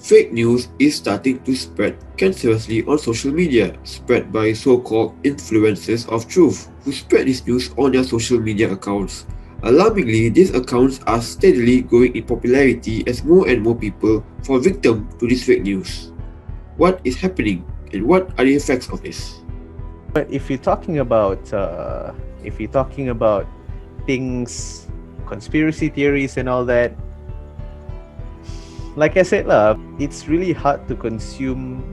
Fake news is starting to spread cancerously on social media, spread by so-called influencers of truth, who spread this news on their social media accounts. Alarmingly, these accounts are steadily growing in popularity as more and more people fall victim to this fake news. What is happening and what are the effects of this? But if you're talking about things, conspiracy theories and all that, like I said it's really hard to consume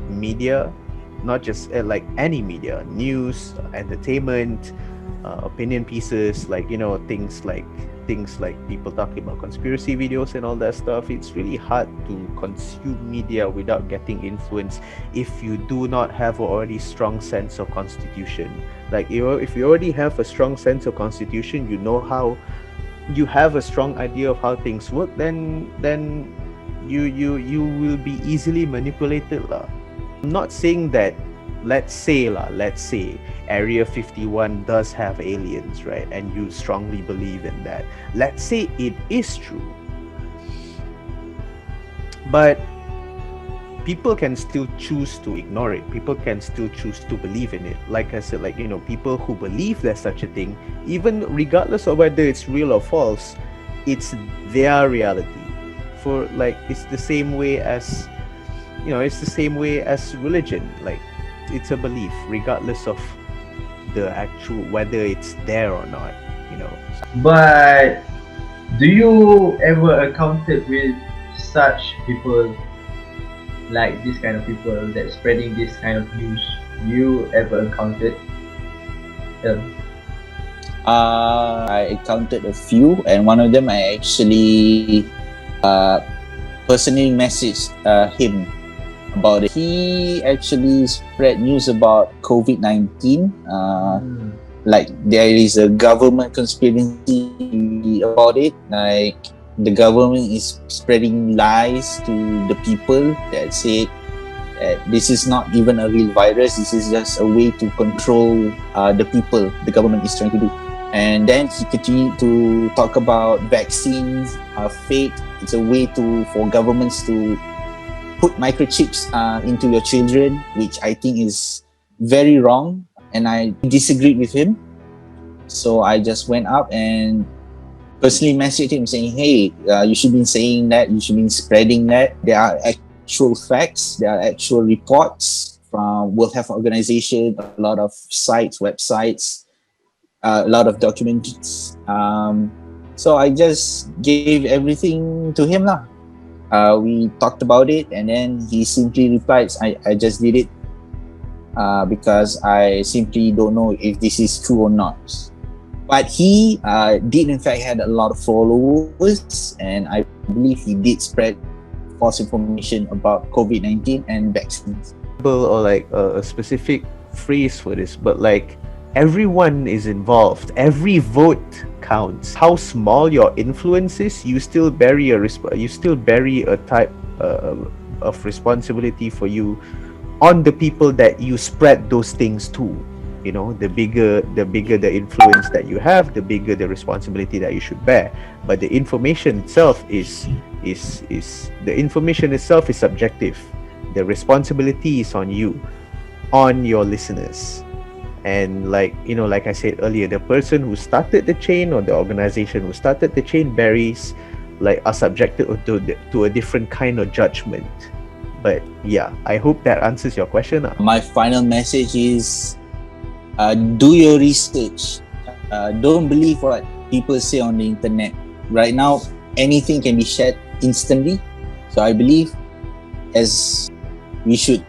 media, not just like any media, news, entertainment, opinion pieces, like things like people talking about conspiracy videos and all that stuff. It's really hard to consume media without getting influenced if you do not have already strong sense of constitution. Like if you already have a strong sense of constitution, you have a strong idea of how things work, then you will be easily manipulated lah. I'm not saying that, let's say Area 51 does have aliens, right? And you strongly believe in that. Let's say it is true. But people can still choose to ignore it. People can still choose to believe in it. Like I said, people who believe there's such a thing, even regardless of whether it's real or false, it's their reality. For it's the same way as religion. Like, it's a belief regardless of the actual whether it's there or not. But do you ever encountered with such people, like this kind of people that spreading this kind of news? You ever encountered them? I encountered a few, and one of them I actually personally messaged him about it. He actually spread news about COVID-19. Like, there is a government conspiracy about it. Like, the government is spreading lies to the people that say this is not even a real virus. This is just a way to control the people. The government is trying to do. And then he continued to talk about vaccines are fake. It's a way for governments to put microchips into your children, which I think is very wrong, and I disagreed with him. So I just went up and personally messaged him saying, hey, you should be saying that, you should be spreading that. There are actual facts, there are actual reports from World Health Organization, a lot of sites, websites, a lot of documents. So I just gave everything to him lah. We talked about it, and then he simply replied, I just did it because I simply don't know if this is true or not. But he did in fact had a lot of followers, and I believe he did spread false information about COVID-19 and vaccines. Or like a specific phrase for this, but like everyone is involved. Every vote counts. How small your influence is, you still bury a type of responsibility for you on the people that you spread those things to. The bigger the influence that you have, the bigger the responsibility that you should bear. But the information itself is subjective. The responsibility is on you, on your listeners. And like I said earlier, the person who started the chain or the organization who started the chain are subjected to a different kind of judgment. But yeah, I hope that answers your question. My final message is, do your research. Don't believe what people say on the internet. Right now, anything can be shared instantly. So I believe as we should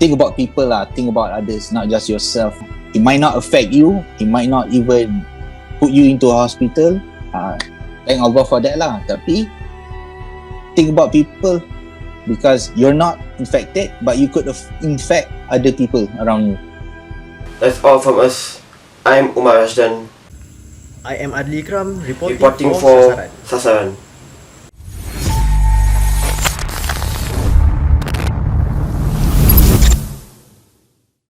think about people think about others, not just yourself. It might not affect you. It might not even put you into a hospital. Thank Allah for that lah. Tapi think about people, because you're not infected, but you could infect other people around you. That's all from us. I'm Umar Rasydan, I am Adli Ikram, reporting reporting for for Sasaran. Sasaran.